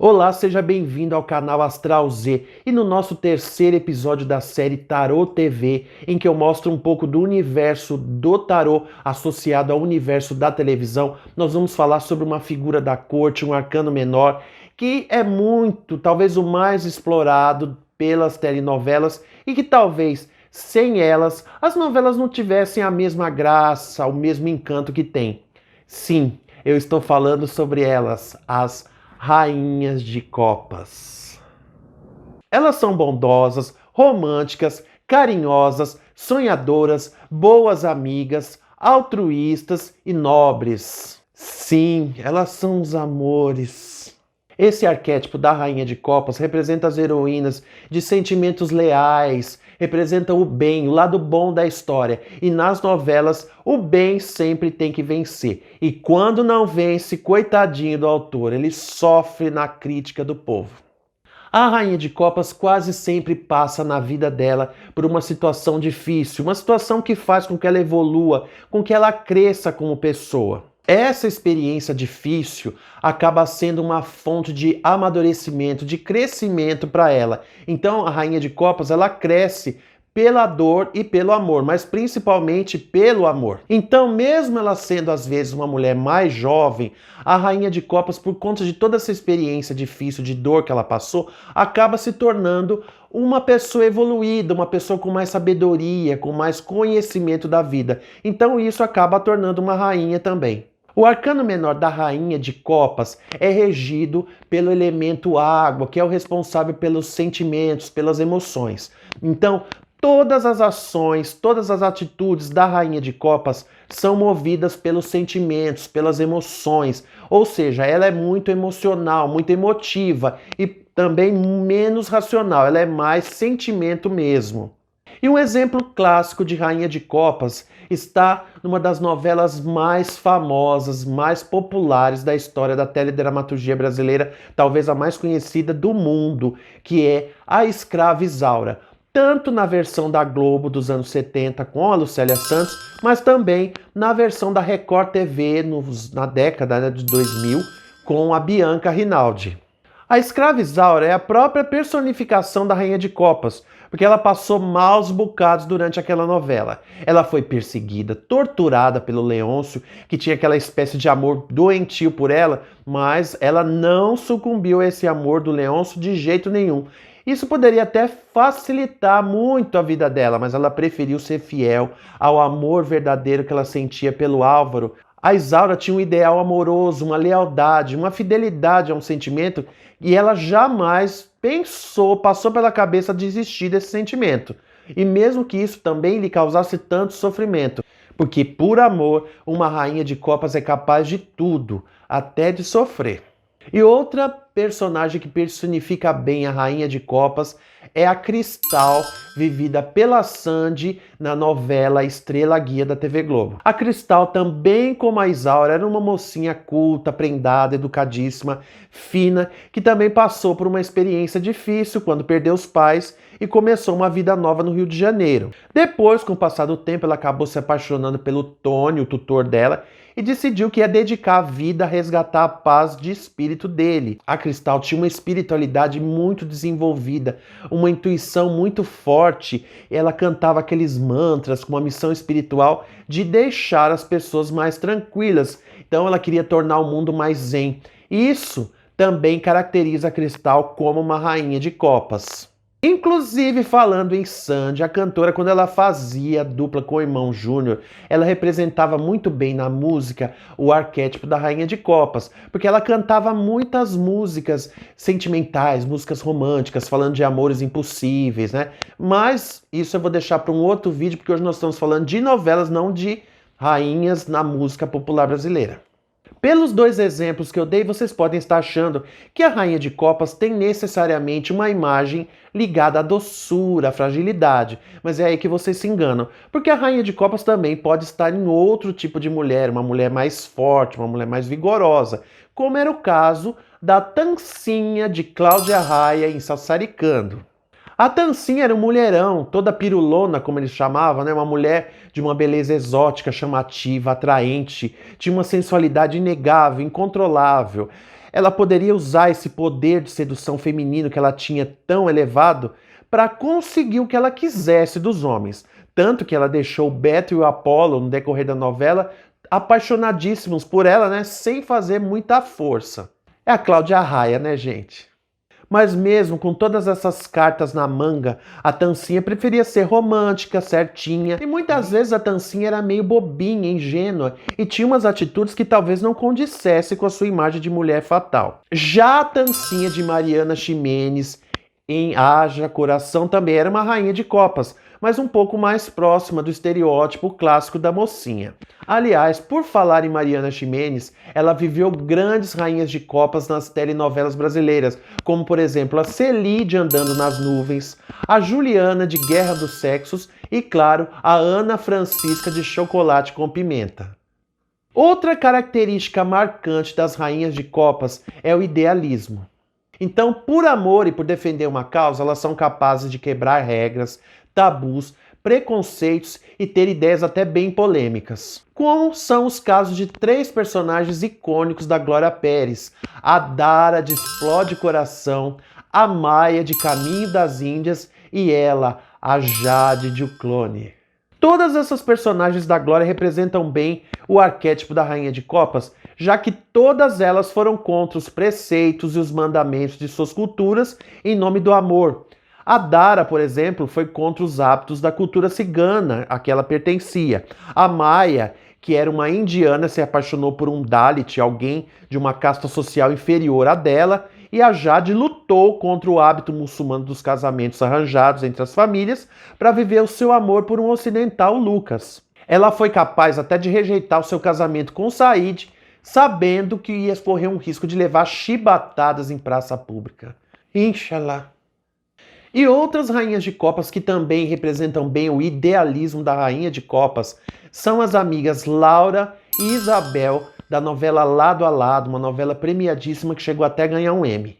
Olá, seja bem-vindo ao canal Astral Z e no nosso terceiro episódio da série Tarô TV, em que eu mostro um pouco do universo do tarô associado ao universo da televisão, nós vamos falar sobre uma figura da corte, um arcano menor, que é muito, talvez o mais explorado pelas telenovelas e que talvez sem elas as novelas não tivessem a mesma graça, o mesmo encanto que tem. Sim, eu estou falando sobre elas, as Rainhas de Copas. Elas são bondosas, românticas, carinhosas, sonhadoras, boas amigas, altruístas e nobres. Sim, elas são os amores. Esse arquétipo da Rainha de Copas representa as heroínas de sentimentos leais, representa o bem, o lado bom da história. E nas novelas, o bem sempre tem que vencer. E quando não vence, coitadinho do autor, ele sofre na crítica do povo. A Rainha de Copas quase sempre passa na vida dela por uma situação difícil, uma situação que faz com que ela evolua, com que ela cresça como pessoa. Essa experiência difícil acaba sendo uma fonte de amadurecimento, de crescimento para ela. Então a Rainha de Copas, ela cresce pela dor e pelo amor, mas principalmente pelo amor. Então, mesmo ela sendo às vezes uma mulher mais jovem, a Rainha de Copas, por conta de toda essa experiência difícil, de dor que ela passou, acaba se tornando uma pessoa evoluída, uma pessoa com mais sabedoria, com mais conhecimento da vida. Então isso acaba a tornando uma rainha também. O arcano menor da Rainha de Copas é regido pelo elemento água, que é o responsável pelos sentimentos, pelas emoções. Então, todas as ações, todas as atitudes da Rainha de Copas são movidas pelos sentimentos, pelas emoções. Ou seja, ela é muito emocional, muito emotiva e também menos racional. Ela é mais sentimento mesmo. E um exemplo clássico de Rainha de Copas está numa das novelas mais famosas, mais populares da história da teledramaturgia brasileira, talvez a mais conhecida do mundo, que é A Escrava Isaura. Tanto na versão da Globo dos anos 70 com a Lucélia Santos, mas também na versão da Record TV na década de 2000 com a Bianca Rinaldi. A Escrava Isaura é a própria personificação da Rainha de Copas, porque ela passou maus bocados durante aquela novela. Ela foi perseguida, torturada pelo Leôncio, que tinha aquela espécie de amor doentio por ela, mas ela não sucumbiu a esse amor do Leôncio de jeito nenhum. Isso poderia até facilitar muito a vida dela, mas ela preferiu ser fiel ao amor verdadeiro que ela sentia pelo Álvaro. A Isaura tinha um ideal amoroso, uma lealdade, uma fidelidade a um sentimento e ela jamais passou pela cabeça desistir desse sentimento. E mesmo que isso também lhe causasse tanto sofrimento, porque por amor, uma Rainha de Copas é capaz de tudo, até de sofrer. E outra personagem que personifica bem a Rainha de Copas é a Cristal, vivida pela Sandy na novela Estrela Guia da TV Globo. A Cristal, também como a Isaura, era uma mocinha culta, prendada, educadíssima, fina, que também passou por uma experiência difícil quando perdeu os pais e começou uma vida nova no Rio de Janeiro. Depois, com o passar do tempo, ela acabou se apaixonando pelo Tony, o tutor dela, e decidiu que ia dedicar a vida a resgatar a paz de espírito dele. A Cristal tinha uma espiritualidade muito desenvolvida, uma intuição muito forte. Ela cantava aqueles mantras com uma missão espiritual de deixar as pessoas mais tranquilas. Então ela queria tornar o mundo mais zen. Isso também caracteriza a Cristal como uma Rainha de Copas. Inclusive, falando em Sandy, a cantora, quando ela fazia dupla com o Irmão Júnior, ela representava muito bem na música o arquétipo da Rainha de Copas, porque ela cantava muitas músicas sentimentais, músicas românticas, falando de amores impossíveis, né? Mas isso eu vou deixar para um outro vídeo, porque hoje nós estamos falando de novelas, não de rainhas na música popular brasileira. Pelos dois exemplos que eu dei, vocês podem estar achando que a Rainha de Copas tem necessariamente uma imagem ligada à doçura, à fragilidade. Mas é aí que vocês se enganam, porque a Rainha de Copas também pode estar em outro tipo de mulher, uma mulher mais forte, uma mulher mais vigorosa, como era o caso da Tancinha de Cláudia Raia em Sassaricando. A Tancinha era um mulherão, toda pirulona, como eles chamavam, né? Uma mulher de uma beleza exótica, chamativa, atraente, tinha uma sensualidade inegável, incontrolável. ela poderia usar esse poder de sedução feminino que ela tinha tão elevado para conseguir o que ela quisesse dos homens. Tanto que ela deixou o Beto e o Apolo, no decorrer da novela, apaixonadíssimos por ela, né, sem fazer muita força. É a Cláudia Raia, né, gente? Mas mesmo com todas essas cartas na manga, a Tancinha preferia ser romântica, certinha, e muitas vezes a Tancinha era meio bobinha, ingênua, e tinha umas atitudes que talvez não condissesse com a sua imagem de mulher fatal. Já a Tancinha de Mariana Ximenes, em Haja Coração, também era uma rainha de copas, mas um pouco mais próxima do estereótipo clássico da mocinha. Aliás, por falar em Mariana Ximenes, ela viveu grandes rainhas de copas nas telenovelas brasileiras, como por exemplo a Celide Andando nas Nuvens, a Juliana de Guerra dos Sexos e, claro, a Ana Francisca de Chocolate com Pimenta. Outra característica marcante das rainhas de copas é o idealismo. Então, por amor e por defender uma causa, elas são capazes de quebrar regras, tabus, preconceitos e ter ideias até bem polêmicas. Como são os casos de 3 personagens icônicos da Glória Pérez: a Dara de Explode Coração, a Maia de Caminho das Índias e ela, a Jade de O Clone. Todas essas personagens da Glória representam bem o arquétipo da Rainha de Copas, já que todas elas foram contra os preceitos e os mandamentos de suas culturas em nome do amor. A Dara, por exemplo, foi contra os hábitos da cultura cigana a que ela pertencia. A Maia, que era uma indiana, se apaixonou por um Dalit, alguém de uma casta social inferior à dela, e a Jade lutou contra o hábito muçulmano dos casamentos arranjados entre as famílias para viver o seu amor por um ocidental, Lucas. Ela foi capaz até de rejeitar o seu casamento com Said, sabendo que ia correr um risco de levar chibatadas em praça pública. Inshallah. E outras rainhas de copas que também representam bem o idealismo da rainha de copas são as amigas Laura e Isabel, da novela Lado a Lado, uma novela premiadíssima que chegou até a ganhar um Emmy.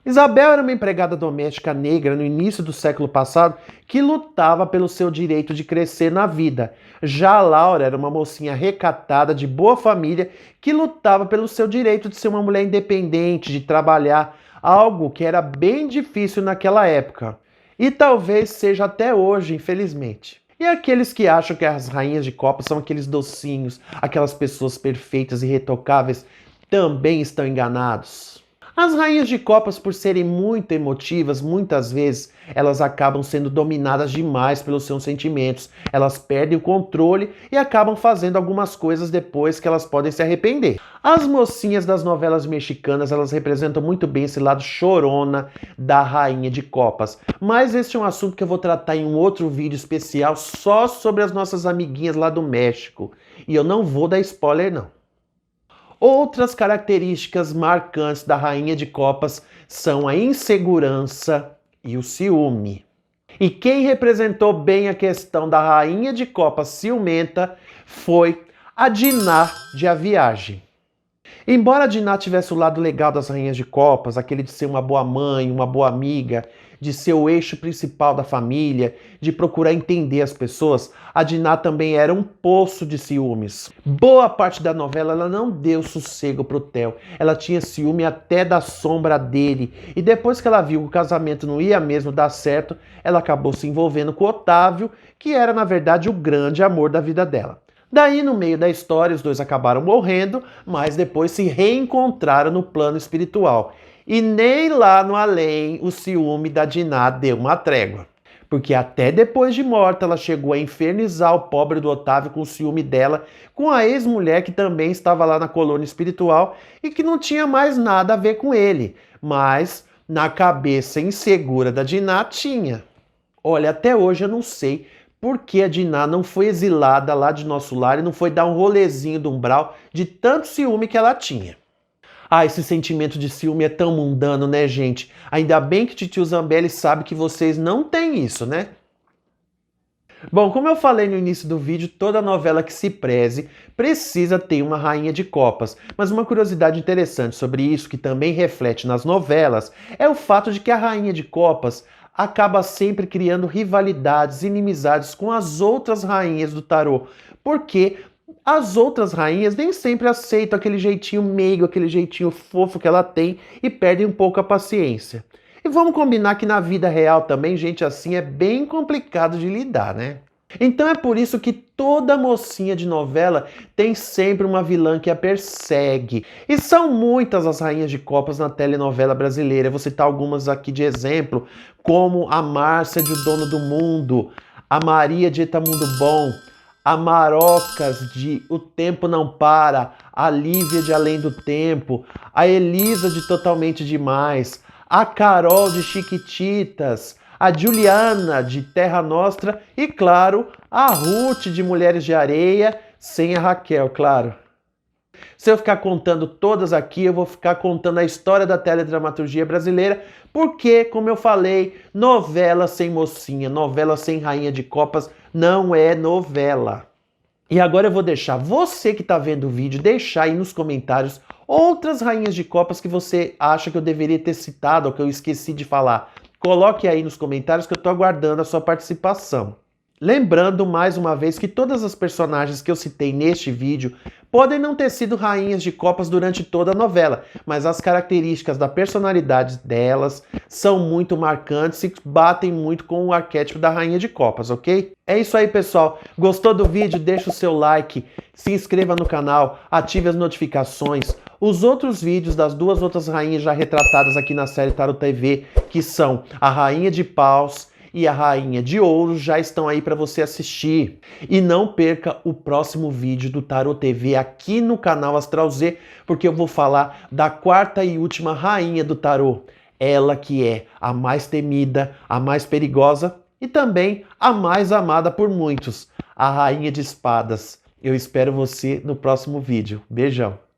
Isabel era uma empregada doméstica negra no início do século passado que lutava pelo seu direito de crescer na vida. Já a Laura era uma mocinha recatada, de boa família, que lutava pelo seu direito de ser uma mulher independente, de trabalhar, algo que era bem difícil naquela época. E talvez seja até hoje, infelizmente. E aqueles que acham que as rainhas de copas são aqueles docinhos, aquelas pessoas perfeitas e irretocáveis, também estão enganados. As rainhas de copas, por serem muito emotivas, muitas vezes elas acabam sendo dominadas demais pelos seus sentimentos. Elas perdem o controle e acabam fazendo algumas coisas depois que elas podem se arrepender. As mocinhas das novelas mexicanas, elas representam muito bem esse lado chorona da rainha de copas. Mas esse é um assunto que eu vou tratar em um outro vídeo especial só sobre as nossas amiguinhas lá do México. E eu não vou dar spoiler não. Outras características marcantes da rainha de copas são a insegurança e o ciúme. E quem representou bem a questão da rainha de copas ciumenta foi a Diná de A Viagem. Embora a Diná tivesse o lado legal das rainhas de copas, aquele de ser uma boa mãe, uma boa amiga, de ser o eixo principal da família, de procurar entender as pessoas, a Diná também era um poço de ciúmes. Boa parte da novela ela não deu sossego pro Theo. Ela tinha ciúme até da sombra dele. E depois que ela viu que o casamento não ia mesmo dar certo, ela acabou se envolvendo com o Otávio, que era na verdade o grande amor da vida dela. Daí, no meio da história, os dois acabaram morrendo, mas depois se reencontraram no plano espiritual. E nem lá no além o ciúme da Diná deu uma trégua. Porque até depois de morta ela chegou a infernizar o pobre do Otávio com o ciúme dela, com a ex-mulher que também estava lá na colônia espiritual e que não tinha mais nada a ver com ele. Mas na cabeça insegura da Diná tinha. Olha, até hoje eu não sei por que a Diná não foi exilada lá de Nosso Lar e não foi dar um rolezinho do umbral de tanto ciúme que ela tinha. Ah, esse sentimento de ciúme é tão mundano, né, gente? Ainda bem que Titio Zambelli sabe que vocês não têm isso, né? Bom, como eu falei no início do vídeo, toda novela que se preze precisa ter uma rainha de copas. Mas uma curiosidade interessante sobre isso, que também reflete nas novelas, é o fato de que a rainha de copas acaba sempre criando rivalidades, inimizades com as outras rainhas do tarô. Porque As outras rainhas nem sempre aceitam aquele jeitinho meigo, aquele jeitinho fofo que ela tem e perdem um pouco a paciência. E vamos combinar que na vida real também gente assim é bem complicado de lidar, né? Então é por isso que toda mocinha de novela tem sempre uma vilã que a persegue. E são muitas as rainhas de copas na telenovela brasileira. Eu vou citar algumas aqui de exemplo, como a Márcia de O Dono do Mundo, a Maria de Etamundo Bom, a Marocas de O Tempo Não Para, a Lívia de Além do Tempo, a Elisa de Totalmente Demais, a Carol de Chiquititas, a Juliana de Terra Nostra e, claro, a Ruth de Mulheres de Areia, sem a Raquel, claro. Se eu ficar contando todas aqui, eu vou ficar contando a história da teledramaturgia brasileira, porque, como eu falei, novela sem mocinha, novela sem rainha de copas não é novela. E agora eu vou deixar você que está vendo o vídeo, deixar aí nos comentários outras rainhas de copas que você acha que eu deveria ter citado ou que eu esqueci de falar. Coloque aí nos comentários que eu estou aguardando a sua participação. Lembrando mais uma vez que todas as personagens que eu citei neste vídeo podem não ter sido rainhas de copas durante toda a novela, mas as características da personalidade delas são muito marcantes e batem muito com o arquétipo da rainha de copas, ok? É isso aí, pessoal. Gostou do vídeo? Deixa o seu like, se inscreva no canal, ative as notificações. Os outros vídeos das duas outras rainhas já retratadas aqui na série Tarot TV, que são a Rainha de Paus e a Rainha de Ouro, já estão aí para você assistir. E não perca o próximo vídeo do Tarot TV aqui no canal Astral Z, porque eu vou falar da quarta e última rainha do tarot. Ela que é a mais temida, a mais perigosa e também a mais amada por muitos, a Rainha de Espadas. Eu espero você no próximo vídeo. Beijão!